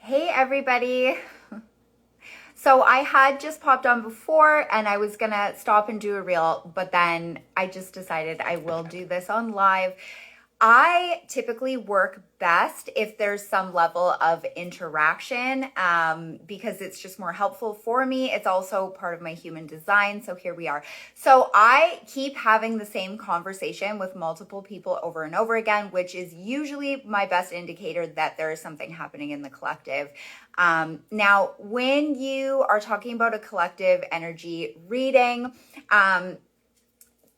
Hey everybody. So I had just popped on before and I was gonna stop and do a reel, but then I just decided I will do this on live. I typically work best if there's some level of interaction because it's just more helpful for me. It's also part of my human design. So here we are. So I keep having the same conversation with multiple people over and over again, which is usually my best indicator that there is something happening in the collective. Now, when you are talking about a collective energy reading,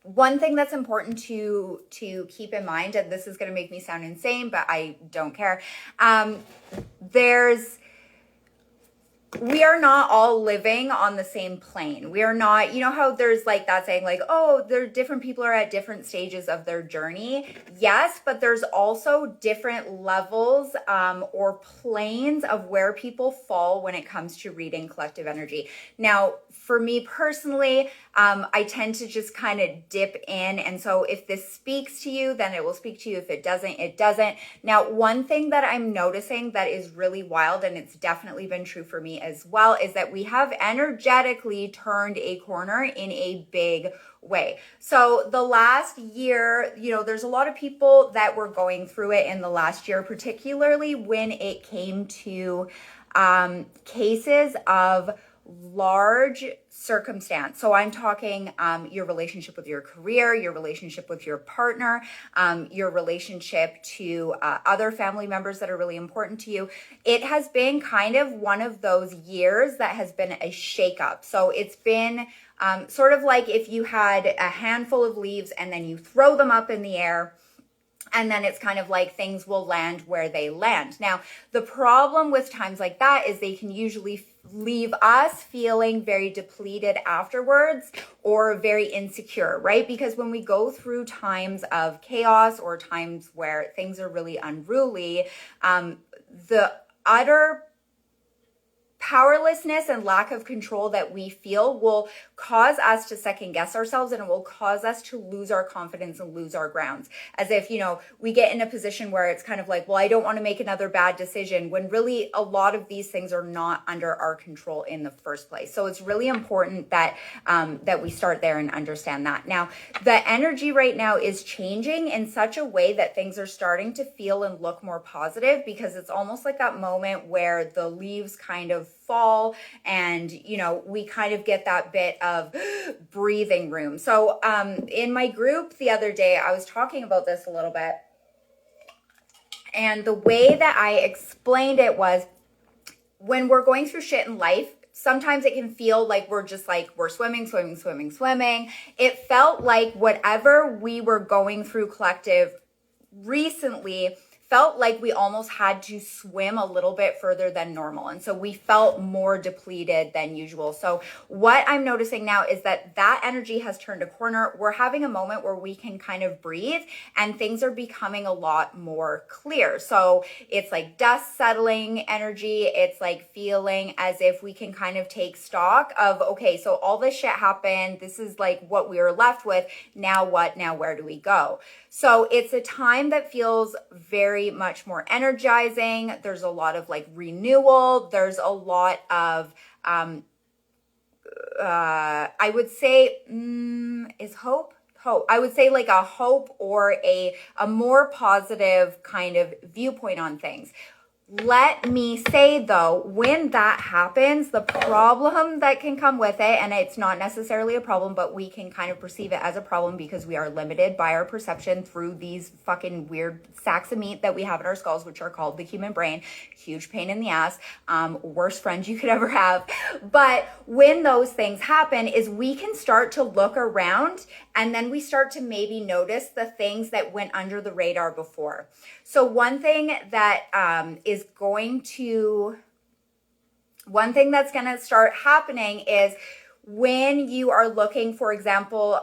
one thing that's important to keep in mind, and this is going to make me sound insane, but I don't care. There's We are not all living on the same plane. We are not, you know how there's like that saying like, oh, there different people are at different stages of their journey. Yes, but there's also different levels or planes of where people fall when it comes to reading collective energy. Now, for me personally, I tend to just kind of dip in. And so if this speaks to you, then it will speak to you. If it doesn't, it doesn't. Now, one thing that I'm noticing that is really wild, and it's definitely been true for me as well, is that we have energetically turned a corner in a big way. So the last year, there's a lot of people that were going through it in the last year, particularly when it came to cases of large circumstance. So I'm talking your relationship with your career, your relationship with your partner, your relationship to other family members that are really important to you. It has been kind of one of those years that has been a shakeup. So it's been sort of like if you had a handful of leaves and then you throw them up in the air, and then it's kind of like things will land where they land. Now, the problem with times like that is they can usually leave us feeling very depleted afterwards or very insecure, right? Because when we go through times of chaos or times where things are really unruly, the utter powerlessness and lack of control that we feel will cause us to second guess ourselves, and it will cause us to lose our confidence and lose our grounds. As if, we get in a position where it's kind of like, well, I don't want to make another bad decision, when really a lot of these things are not under our control in the first place. So it's really important that that we start there and understand that. Now, the energy right now is changing in such a way that things are starting to feel and look more positive, because it's almost like that moment where the leaves kind of fall and we kind of get that bit of breathing room. So in my group the other day, I was talking about this a little bit, and the way that I explained it was, when we're going through shit in life, sometimes it can feel like we're just like, we're swimming. It felt like whatever we were going through collective recently felt like we almost had to swim a little bit further than normal. And so we felt more depleted than usual. So what I'm noticing now is that energy has turned a corner. We're having a moment where we can kind of breathe and things are becoming a lot more clear. So it's like dust settling energy. It's like feeling as if we can kind of take stock of, okay, so all this shit happened. This is like what we were left with. Now what? Now where do we go? So it's a time that feels very much more energizing. There's a lot of like renewal. There's a lot of, I would say, is hope? Hope. I would say like a hope or a more positive kind of viewpoint on things. Let me say though, when that happens, the problem that can come with it, and it's not necessarily a problem, but we can kind of perceive it as a problem because we are limited by our perception through these fucking weird sacks of meat that we have in our skulls, which are called the human brain. Huge pain in the ass. Worst friend you could ever have. But when those things happen is we can start to look around, and then we start to maybe notice the things that went under the radar before. So one thing that one thing that's going to start happening is when you are looking, for example,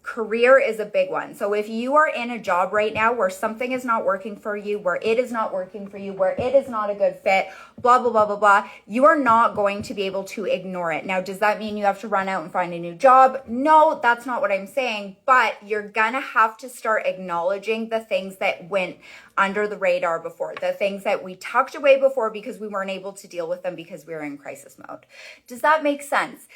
career is a big one. So if you are in a job right now where something is not working for you, where it is not working for you, where it is not a good fit, blah, blah, blah, blah, blah, you are not going to be able to ignore it. Now, does that mean you have to run out and find a new job? No, that's not what I'm saying, but you're going to have to start acknowledging the things that went under the radar before, the things that we tucked away before because we weren't able to deal with them because we were in crisis mode. Does that make sense?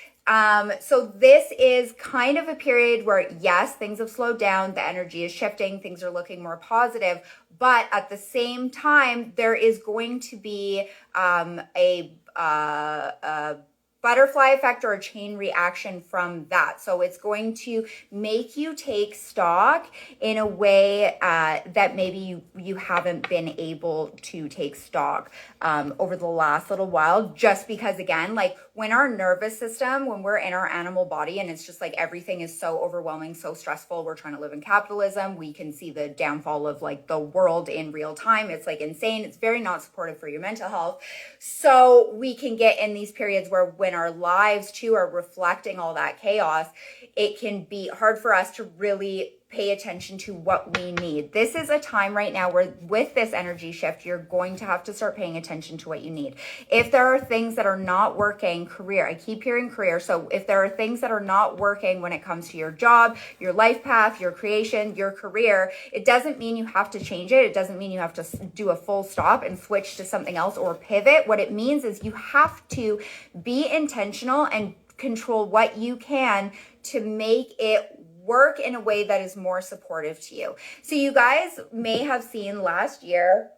So this is kind of a period where, yes, things have slowed down, the energy is shifting, things are looking more positive, but at the same time, there is going to be a butterfly effect or a chain reaction from that. So it's going to make you take stock in a way that maybe you haven't been able to take stock over the last little while, just because, again, like when our nervous system, when we're in our animal body and it's just like everything is so overwhelming, so stressful, we're trying to live in capitalism, we can see the downfall of like the world in real time. It's like insane. It's very not supportive for your mental health. So we can get in these periods where when our lives too are reflecting all that chaos, it can be hard for us to really pay attention to what we need. This is a time right now where with this energy shift, you're going to have to start paying attention to what you need. If there are things that are not working, career, I keep hearing career. So if there are things that are not working when it comes to your job, your life path, your creation, your career, it doesn't mean you have to change it. It doesn't mean you have to do a full stop and switch to something else or pivot. What it means is you have to be intentional and control what you can to make it work in a way that is more supportive to you. So you guys may have seen last year,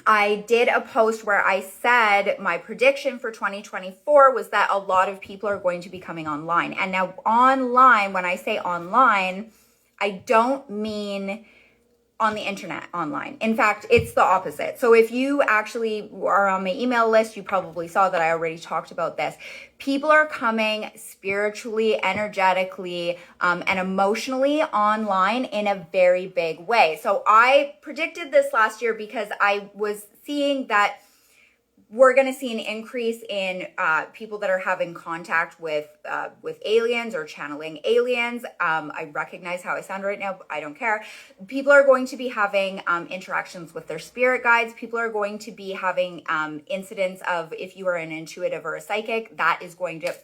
I did a post where I said my prediction for 2024 was that a lot of people are going to be coming online. And now online, when I say online, I don't mean on the internet online. In fact, it's the opposite. So if you actually are on my email list, you probably saw that I already talked about this. People are coming spiritually, energetically, and emotionally online in a very big way. So I predicted this last year because I was seeing that we're going to see an increase in people that are having contact with aliens or channeling aliens. I recognize how I sound right now, but I don't care. People are going to be having interactions with their spirit guides. People are going to be having incidents of, if you are an intuitive or a psychic, that is going to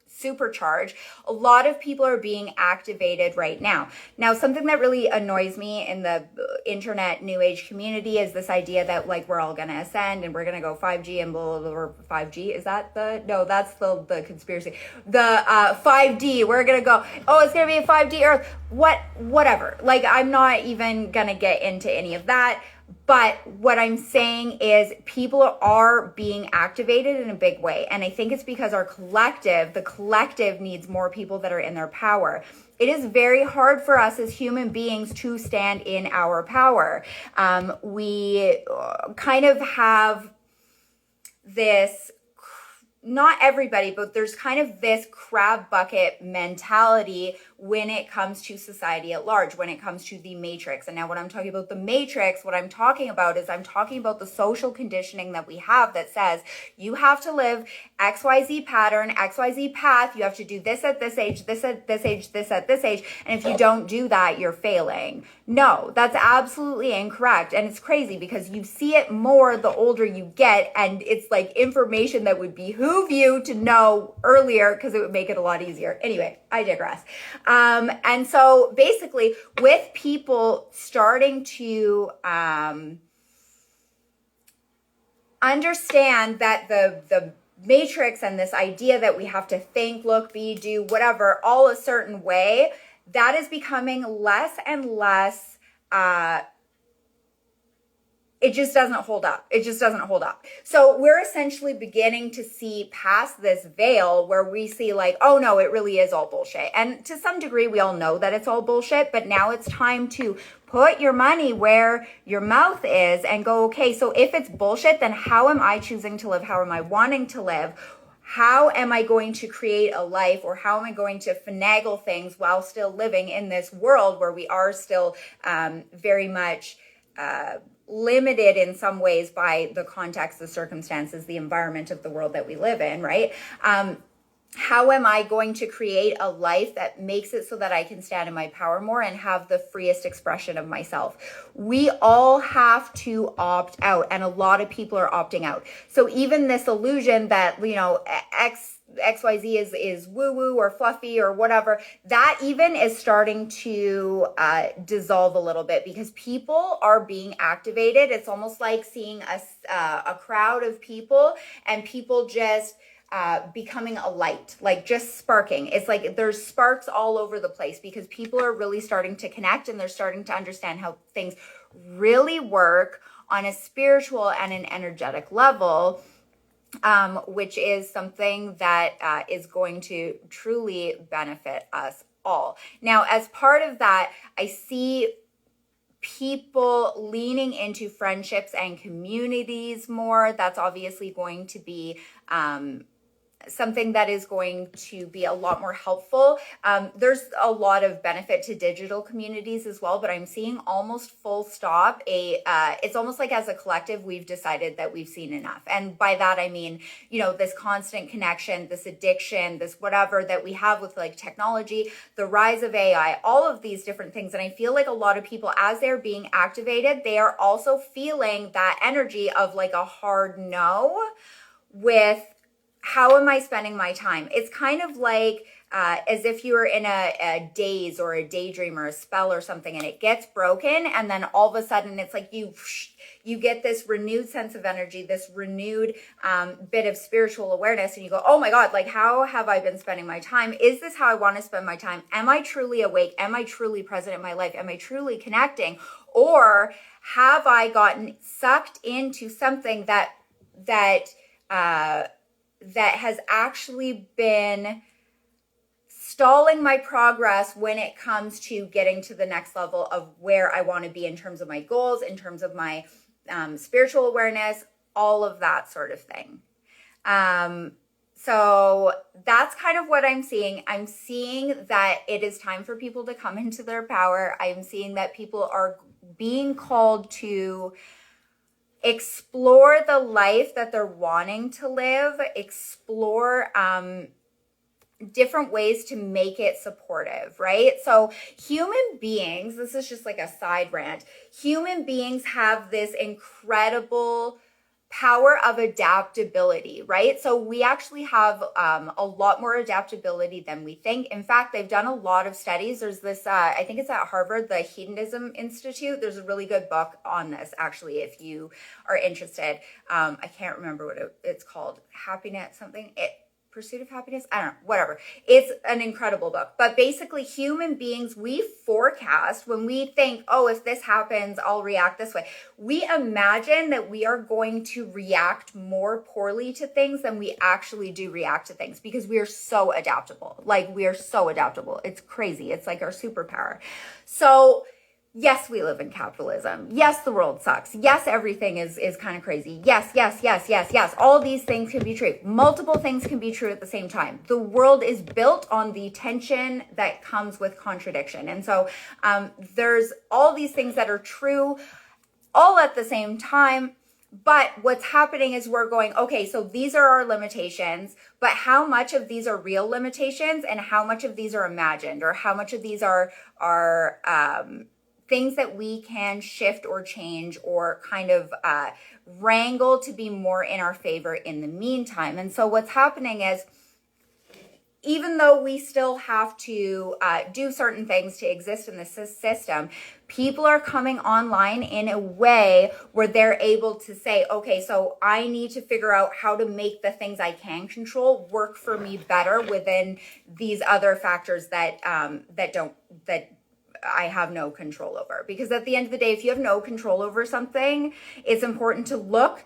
supercharge. A lot of people are being activated right now. Now, something that really annoys me in the internet new age community is this idea that like we're all going to ascend and we're going to go 5G and blah, blah, blah, 5G. Is that no, that's the conspiracy. The 5D, we're going to go, oh, it's going to be a 5D Earth. Whatever. Like, I'm not even going to get into any of that. But what I'm saying is people are being activated in a big way. And I think it's because the collective needs more people that are in their power. It is very hard for us as human beings to stand in our power. We kind of have this, not everybody, but there's kind of this crab bucket mentality when it comes to society at large, when it comes to the matrix. And now when I'm talking about the matrix, what I'm talking about is I'm talking about the social conditioning that we have that says you have to live XYZ pattern, XYZ path. You have to do this at this age, this at this age, this at this age. And if you don't do that, you're failing. No, that's absolutely incorrect. And it's crazy because you see it more the older you get. And it's like information that would behoove you to know earlier because it would make it a lot easier. Anyway, I digress. And so basically with people starting to understand that the matrix and this idea that we have to think, look, be, do, whatever, all a certain way, that is becoming less and less, it just doesn't hold up. It just doesn't hold up. So we're essentially beginning to see past this veil where we see like, oh no, it really is all bullshit. And to some degree, we all know that it's all bullshit, but now it's time to put your money where your mouth is and go, okay, so if it's bullshit, then how am I choosing to live? How am I wanting to live? How am I going to create a life, or how am I going to finagle things while still living in this world where we are still very much limited in some ways by the context, the circumstances, the environment of the world that we live in, right? How am I going to create a life that makes it so that I can stand in my power more and have the freest expression of myself? We all have to opt out, and a lot of people are opting out. So even this illusion that, you know, XYZ is woo woo or fluffy or whatever, that even is starting to dissolve a little bit because people are being activated. It's almost like seeing a crowd of people and people just becoming a light, like just sparking. It's like there's sparks all over the place because people are really starting to connect and they're starting to understand how things really work on a spiritual and an energetic level, which is something that is going to truly benefit us all. Now, as part of that, I see people leaning into friendships and communities more. That's obviously going to be something that is going to be a lot more helpful. There's a lot of benefit to digital communities as well, but I'm seeing almost full stop it's almost like as a collective, we've decided that we've seen enough. And by that, I mean, this constant connection, this addiction, this whatever that we have with like technology, the rise of AI, all of these different things. And I feel like a lot of people, as they're being activated, they are also feeling that energy of like a hard no with, how am I spending my time? It's kind of like as if you were in a daze or a daydream or a spell or something and it gets broken and then all of a sudden it's like you get this renewed sense of energy, this renewed bit of spiritual awareness and you go, oh my God, like how have I been spending my time? Is this how I want to spend my time? Am I truly awake? Am I truly present in my life? Am I truly connecting? Or have I gotten sucked into something that has actually been stalling my progress when it comes to getting to the next level of where I want to be in terms of my goals, in terms of my spiritual awareness, all of that sort of thing. So that's kind of what I'm seeing. I'm seeing that it is time for people to come into their power. I'm seeing that people are being called to explore the life that they're wanting to live, explore different ways to make it supportive, right? So human beings, this is just like a side rant, human beings have this incredible power of adaptability, right? So we actually have a lot more adaptability than we think. In fact, they've done a lot of studies. There's this, I think it's at Harvard, the Hedonism Institute. There's a really good book on this, actually, if you are interested. I can't remember what it's called. Happiness, something. Pursuit of Happiness? I don't know, whatever. It's an incredible book. But basically, human beings, we forecast when we think, oh, if this happens, I'll react this way. We imagine that we are going to react more poorly to things than we actually do react to things because we are so adaptable. Like, we are so adaptable. It's crazy. It's like our superpower. So yes, we live in capitalism. Yes, the world sucks. Yes, everything is kind of crazy. Yes. All these things can be true. Multiple things can be true at the same time. The world is built on the tension that comes with contradiction. And so there's all these things that are true all at the same time. But what's happening is we're going, okay, so these are our limitations, but how much of these are real limitations and how much of these are imagined, or how much of these are things that we can shift or change or kind of wrangle to be more in our favor in the meantime. And so what's happening is, even though we still have to do certain things to exist in the system, people are coming online in a way where they're able to say, okay, so I need to figure out how to make the things I can control work for me better within these other factors that I have no control over. Because at the end of the day, if you have no control over something, it's important to look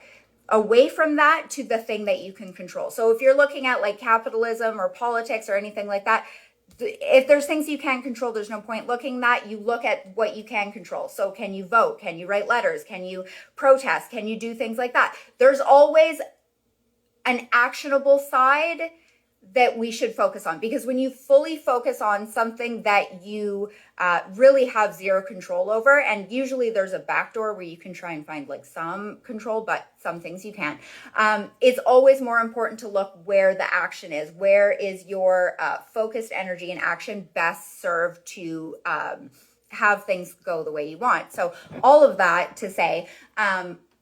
away from that to the thing that you can control. So if you're looking at like capitalism or politics or anything like that, if there's things you can't control, there's no point looking that. You look at what you can control. So can you vote? Can you write letters? Can you protest? Can you do things like that? There's always an actionable side that we should focus on, because when you fully focus on something that you really have zero control over, and usually there's a backdoor where you can try and find like some control, but some things you can't, it's always more important to look where the action is. Where is your focused energy and action best served to have things go the way you want? So all of that to say,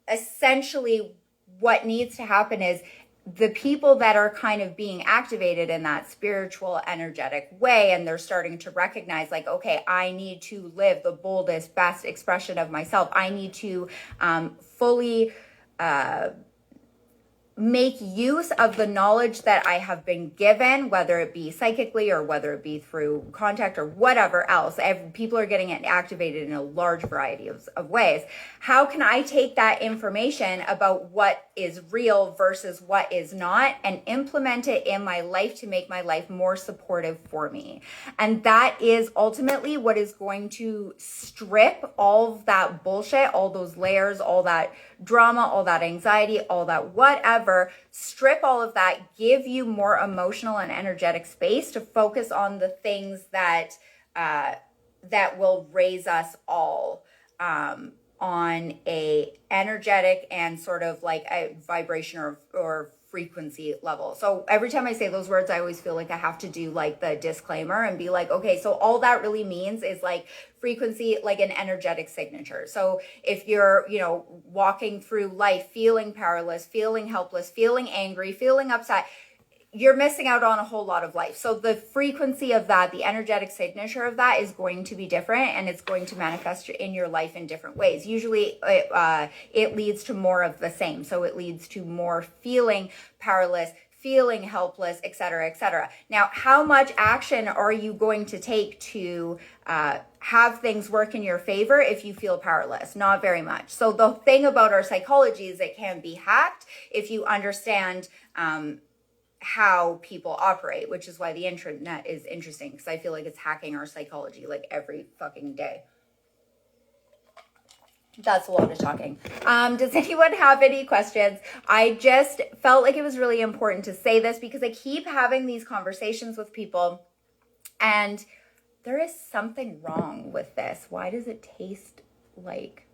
essentially what needs to happen is the people that are kind of being activated in that spiritual, energetic way, and they're starting to recognize, like, okay, I need to live the boldest, best expression of myself. I need to fully make use of the knowledge that I have been given, whether it be psychically or whether it be through contact or whatever else. People are getting it activated in a large variety of ways. How can I take that information about what is real versus what is not and implement it in my life to make my life more supportive for me? And that is ultimately what is going to strip all of that bullshit, all those layers, all that drama, all that anxiety, all that whatever, strip all of that, give you more emotional and energetic space to focus on the things that that will raise us all on a energetic and sort of like a vibration or frequency level. So every time I say those words, I always feel like I have to do like the disclaimer and be like, okay, so all that really means is like frequency, like an energetic signature. So if you're, walking through life feeling powerless, feeling helpless, feeling angry, feeling upset, you're missing out on a whole lot of life. So the frequency of that, the energetic signature of that is going to be different, and it's going to manifest in your life in different ways. Usually it leads to more of the same. So it leads to more feeling powerless, feeling helpless, et cetera, et cetera. Now, how much action are you going to take to have things work in your favor if you feel powerless? Not very much. So the thing about our psychology is it can be hacked if you understand how people operate, which is why the internet is interesting, because I feel like it's hacking our psychology like every fucking day. That's a lot of talking. Does anyone have any questions? I just felt like it was really important to say this because I keep having these conversations with people and there is something wrong with this. Why does it taste like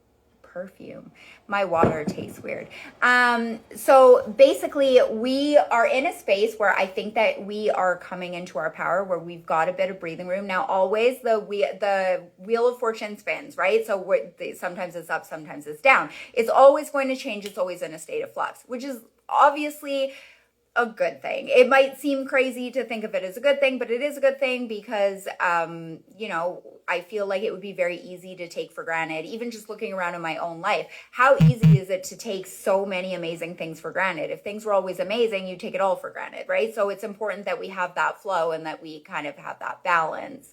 perfume? My water tastes weird. So basically we are in a space where I think that we are coming into our power, where we've got a bit of breathing room. Now, always the wheel of fortune spins, right? So sometimes it's up, sometimes it's down. It's always going to change. It's always in a state of flux, which is obviously a good thing. It might seem crazy to think of it as a good thing, but it is a good thing because, I feel like it would be very easy to take for granted, even just looking around in my own life. How easy is it to take so many amazing things for granted? If things were always amazing, you take it all for granted, right? So it's important that we have that flow and that we kind of have that balance.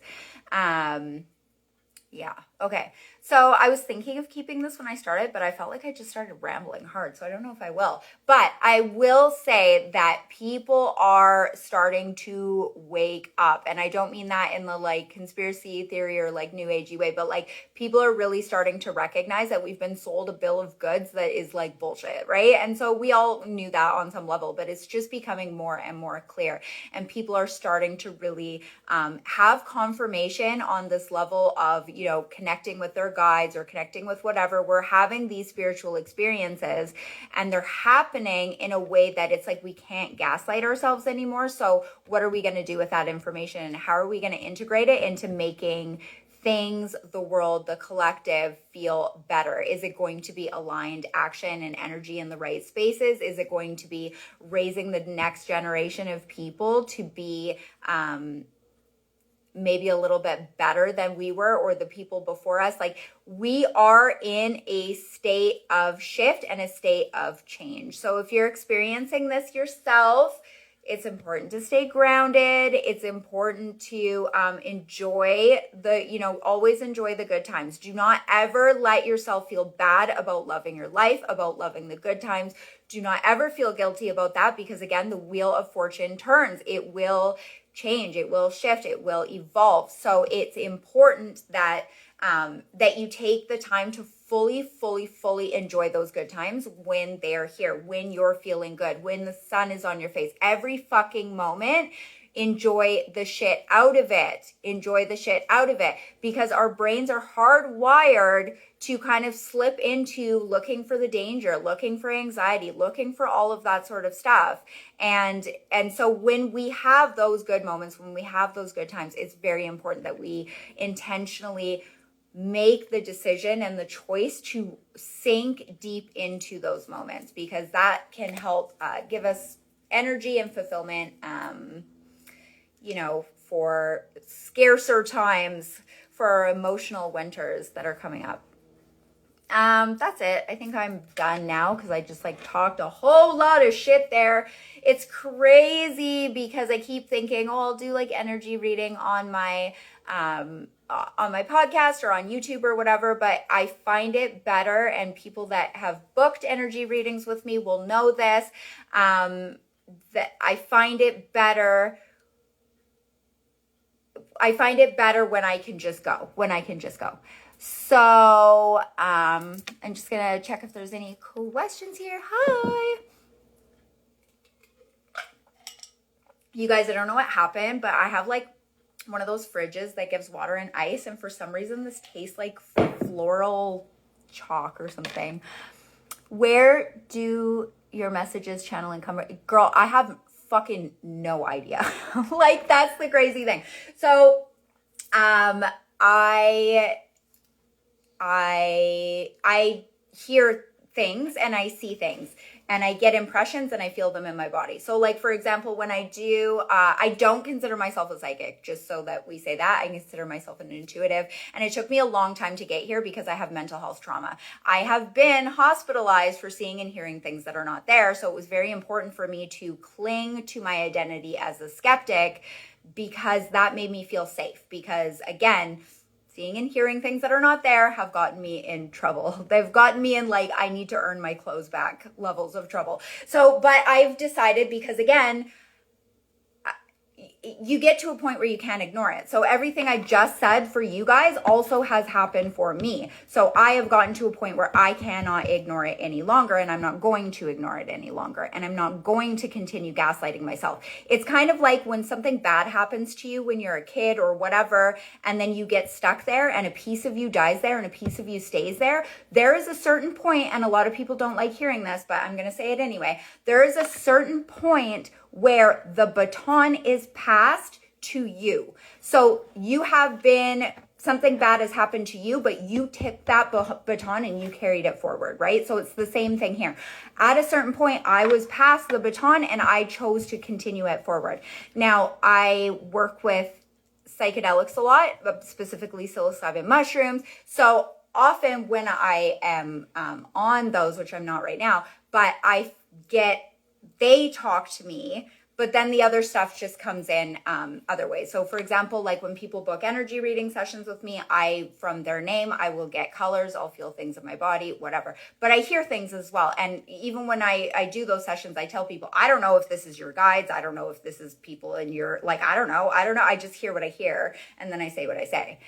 Yeah. Okay. So I was thinking of keeping this when I started, but I felt like I just started rambling hard. So I don't know if I will, but I will say that people are starting to wake up. And I don't mean that in the like conspiracy theory or like new agey way, but like people are really starting to recognize that we've been sold a bill of goods that is like bullshit. Right. And so we all knew that on some level, but it's just becoming more and more clear. And people are starting to really have confirmation on this level of, connecting with their guides or connecting with whatever. We're having these spiritual experiences and they're happening in a way that it's like we can't gaslight ourselves anymore. So what are we going to do with that information, and how are we going to integrate it into making things, the world, the collective feel better? Is it going to be aligned action and energy in the right spaces? Is it going to be raising the next generation of people to be maybe a little bit better than we were, or the people before us? Like, we are in a state of shift and a state of change. So if you're experiencing this yourself, it's important to stay grounded. It's important to enjoy always enjoy the good times. Do not ever let yourself feel bad about loving your life, about loving the good times. Do not ever feel guilty about that, because again, the wheel of fortune turns. It will change, it will shift, it will evolve. So it's important that that you take the time to fully enjoy those good times when they're here, when you're feeling good, when the sun is on your face. Every fucking moment, enjoy the shit out of it. Enjoy the shit out of it, because our brains are hardwired to kind of slip into looking for the danger, looking for anxiety, looking for all of that sort of stuff. And so when we have those good moments, when we have those good times, it's very important that we intentionally make the decision and the choice to sink deep into those moments, because that can help give us energy and fulfillment, for scarcer times, for our emotional winters that are coming up. That's it. I think I'm done now because I just talked a whole lot of shit there. It's crazy because I keep thinking, I'll do energy reading on my podcast or on YouTube or whatever, but I find it better, and people that have booked energy readings with me will know this, that I find it better when I can just go. So, I'm just going to check if there's any questions here. Hi. You guys, I don't know what happened, but I have one of those fridges that gives water and ice. And for some reason, this tastes like floral chalk or something. Where do your messages channel and come? Girl, I have fucking no idea. That's the crazy thing. So, I hear things and I see things and I get impressions and I feel them in my body. So for example, when I do, I don't consider myself a psychic, just so that we say that. I consider myself an intuitive, and it took me a long time to get here because I have mental health trauma. I have been hospitalized for seeing and hearing things that are not there. So it was very important for me to cling to my identity as a skeptic, because that made me feel safe. Because again, seeing and hearing things that are not there have gotten me in trouble. They've gotten me in I need to earn my clothes back levels of trouble. So, but I've decided, because again, you get to a point where you can't ignore it. So everything I just said for you guys also has happened for me. So I have gotten to a point where I cannot ignore it any longer, and I'm not going to ignore it any longer. And I'm not going to continue gaslighting myself. It's kind of like when something bad happens to you when you're a kid or whatever, and then you get stuck there and a piece of you dies there and a piece of you stays there. There is a certain point, and a lot of people don't like hearing this, but I'm going to say it anyway. There is a certain point where the baton is passed to you. So something bad has happened to you, but you tipped that baton and you carried it forward, right? So it's the same thing here. At a certain point, I was past the baton and I chose to continue it forward. Now, I work with psychedelics a lot, specifically psilocybin mushrooms. So often when I am on those, which I'm not right now, but they talk to me, but then the other stuff just comes in other ways. So for example, when people book energy reading sessions with me, from their name, I will get colors, I'll feel things in my body, whatever. But I hear things as well. And even when I do those sessions, I tell people, I don't know if this is your guides. I don't know if this is people in your, I don't know. I just hear what I hear, and then I say what I say.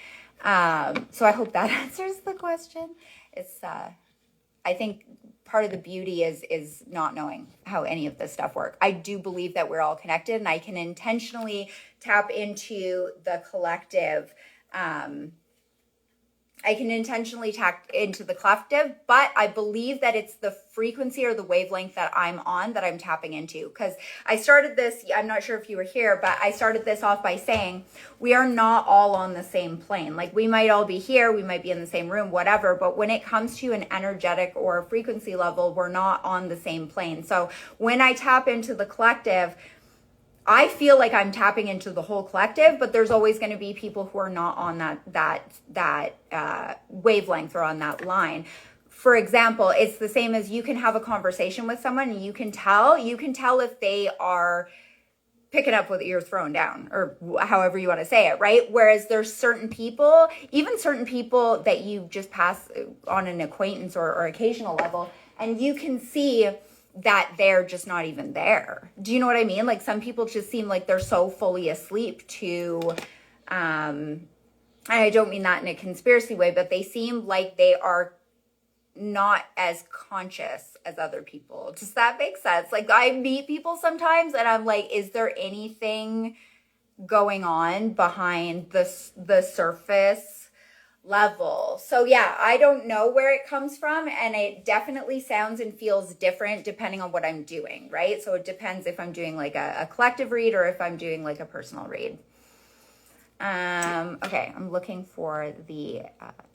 So I hope that answers the question. It's, I think part of the beauty is not knowing how any of this stuff works. I do believe that we're all connected, and I can intentionally tap into the collective. But I believe that it's the frequency or the wavelength that I'm on that I'm tapping into. Because I started this, I'm not sure if you were here, but I started this off by saying we are not all on the same plane. We might all be here, we might be in the same room, whatever, but when it comes to an energetic or frequency level, we're not on the same plane. So when I tap into the collective, I feel like I'm tapping into the whole collective, but there's always going to be people who are not on that wavelength or on that line. For example, it's the same as you can have a conversation with someone and you can tell if they are picking up what you're throwing down, or however you want to say it, right? Whereas there's certain people that you just pass on an acquaintance or occasional level, and you can see that they're just not even there. Do you know what I mean? Some people just seem like they're so fully asleep to, and I don't mean that in a conspiracy way, but they seem like they are not as conscious as other people. Does that make sense? I meet people sometimes and I'm like, is there anything going on behind the surface level? So yeah, I don't know where it comes from, and it definitely sounds and feels different depending on what I'm doing, right? So it depends if I'm doing a collective read or if I'm doing a personal read. Okay, I'm looking for the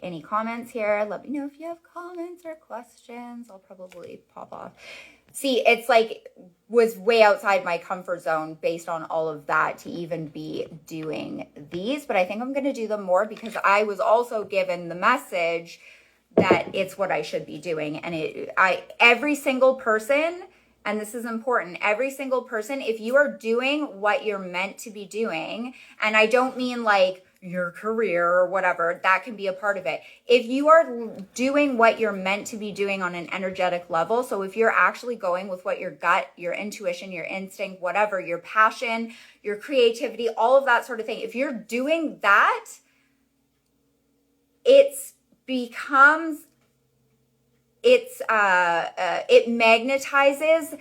any comments here. Let me know if you have comments or questions. I'll probably pop off. See, it's like was way outside my comfort zone based on all of that to even be doing these, but I think I'm going to do them more because I was also given the message that it's what I should be doing. And every single person, and this is important, every single person, if you are doing what you're meant to be doing, and I don't mean like your career or whatever, that can be a part of it. If you are doing what you're meant to be doing on an energetic level, so if you're actually going with what your gut, your intuition, your instinct, whatever, your passion, your creativity, all of that sort of thing, if you're doing that, it magnetizes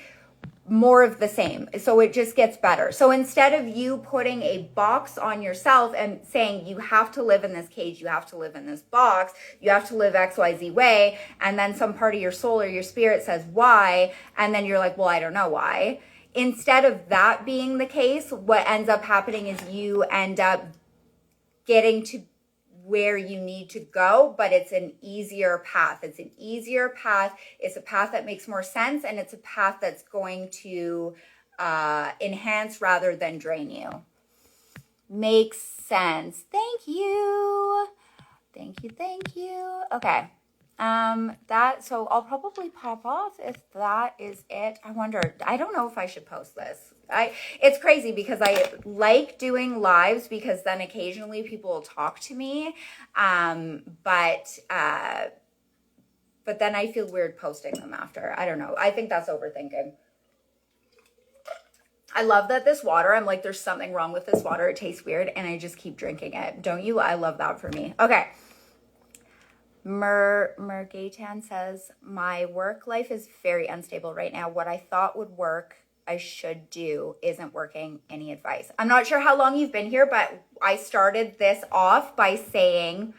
more of the same. So it just gets better. So instead of you putting a box on yourself and saying you have to live in this cage, you have to live in this box, you have to live XYZ way, and then some part of your soul or your spirit says why, and then you're like, well, I don't know why. Instead of that being the case, what ends up happening is you end up getting to where you need to go, but it's an easier path. It's an easier path. It's a path that makes more sense, and it's a path that's going to enhance rather than drain you. Makes sense. Thank you. Thank you. Thank you. Okay. So I'll probably pop off if that is it. I wonder, I don't know if I should post this. It's crazy because I like doing lives because then occasionally people will talk to me. But then I feel weird posting them after. I don't know. I think that's overthinking. I love that this water, I'm like, there's something wrong with this water. It tastes weird and I just keep drinking it. Don't you? I love that for me. Okay. Mergatan says, my work life is very unstable right now. What I thought would work, I should do, isn't working. Any advice? I'm not sure how long you've been here, but I started this off by saying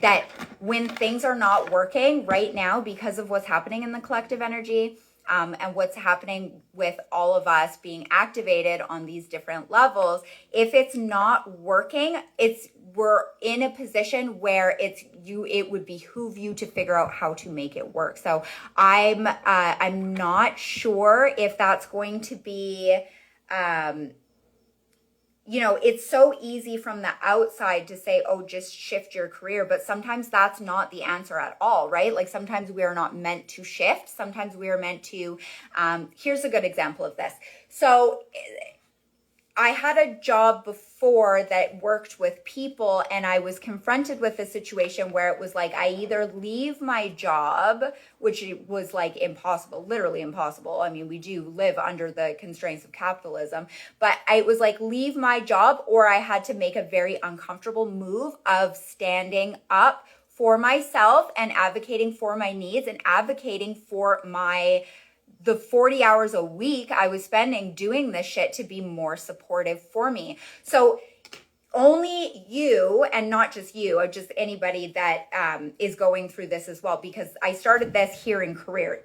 that when things are not working right now because of what's happening in the collective energy, and what's happening with all of us being activated on these different levels, if it's not working, we're in a position where it would behoove you to figure out how to make it work. So I'm not sure if that's going to be, it's so easy from the outside to say, oh, just shift your career. But sometimes that's not the answer at all, right? Like sometimes we are not meant to shift. Sometimes we are meant to, here's a good example of this. So I had a job before that worked with people, and I was confronted with a situation where it was like, I either leave my job, which was like impossible, literally impossible. I mean, we do live under the constraints of capitalism, but it was like, leave my job, or I had to make a very uncomfortable move of standing up for myself and advocating for my needs and advocating for the 40 hours a week I was spending doing this shit to be more supportive for me. So only you, and not just you, just anybody that is going through this as well, because I started this here in career.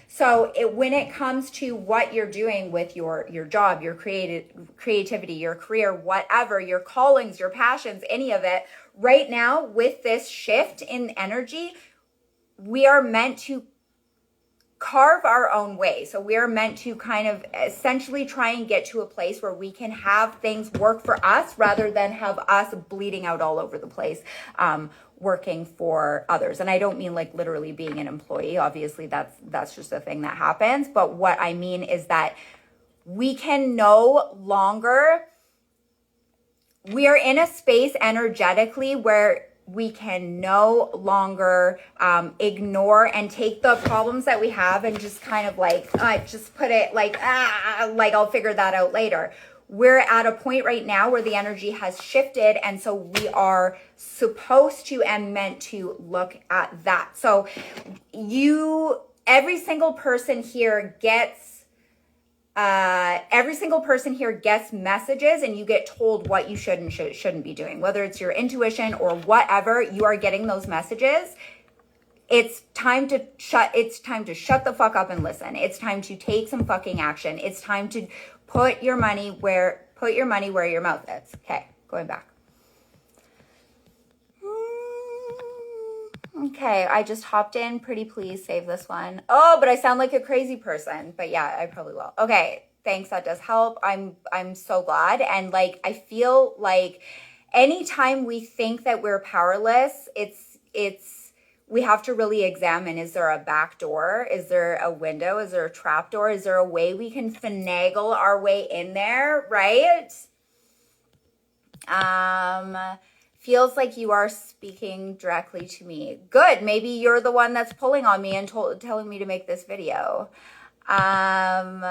So when it comes to what you're doing with your job, your creativity, your career, whatever, your callings, your passions, any of it, right now with this shift in energy, we are meant to carve our own way. So we are meant to kind of essentially try and get to a place where we can have things work for us rather than have us bleeding out all over the place, working for others. And I don't mean like literally being an employee. Obviously that's just a thing that happens. But what I mean is that we can no longer, we are in a space energetically where we can no longer ignore and take the problems that we have and just kind of like, just put it like I'll figure that out later. We're at a point right now where the energy has shifted. And so we are supposed to and meant to look at that. So every single person here gets messages, and you get told what you should and shouldn't be doing, whether it's your intuition or whatever. You are getting those messages. It's time to shut the fuck up and listen. It's time to take some fucking action. It's time to put your money where your mouth is. Okay, going back. Okay, I just hopped in. Pretty please save this one. Oh, but I sound like a crazy person. But yeah, I probably will. Okay, thanks. That does help. I'm so glad. And like I feel like anytime we think that we're powerless, it's we have to really examine, is there a back door? Is there a window? Is there a trap door? Is there a way we can finagle our way in there, right? Feels like you are speaking directly to me. Good. Maybe you're the one that's pulling on me and telling me to make this video. Love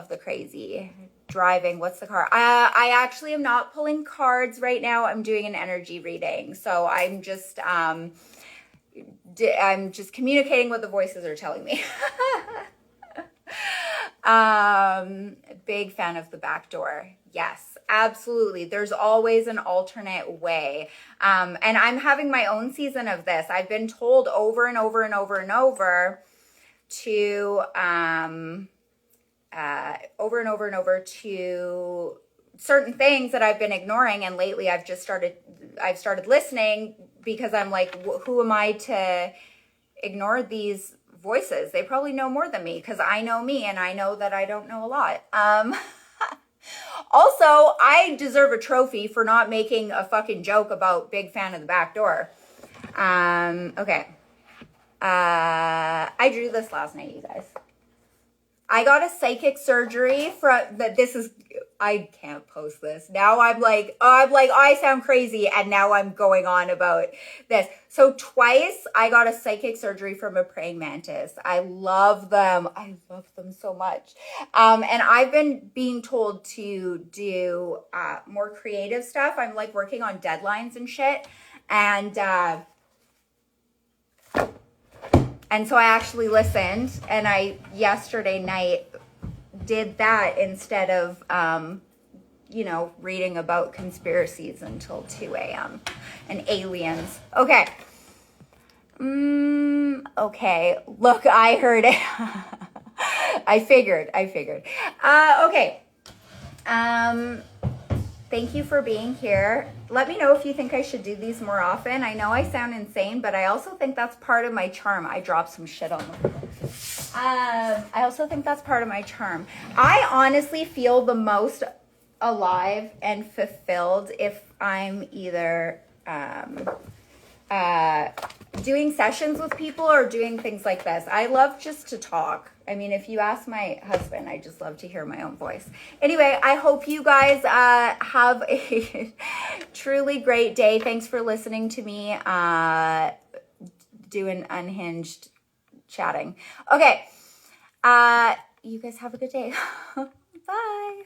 the crazy. Driving. What's the car? I actually am not pulling cards right now. I'm doing an energy reading. So I'm just communicating what the voices are telling me. Big fan of the back door. Yes, absolutely. There's always an alternate way. And I'm having my own season of this. I've been told over and over and over and over to, over and over and over to certain things that I've been ignoring. And lately I've started listening because I'm like, who am I to ignore these voices? They probably know more than me because I know me and I know that I don't know a lot. Also, I deserve a trophy for not making a fucking joke about big fan of the back door. Okay. I drew this last night, you guys. I got a psychic surgery I can't post this. Now I sound crazy and now I'm going on about this. So twice I got a psychic surgery from a praying mantis. I love them. I love them so much. And I've been being told to do more creative stuff. I'm like working on deadlines and shit. And so I actually listened, and I yesterday night did that instead of, reading about conspiracies until 2 a.m. and aliens. Okay. Okay. Look, I heard it. I figured. Okay. Thank you for being here. Let me know if you think I should do these more often. I know I sound insane, but I also think that's part of my charm. I dropped some shit on them. I also think that's part of my charm. I honestly feel the most alive and fulfilled if I'm either doing sessions with people or doing things like this. I love just to talk. I mean, if you ask my husband, I just love to hear my own voice. Anyway, I hope you guys have a truly great day. Thanks for listening to me do an unhinged chatting. Okay. You guys have a good day. Bye.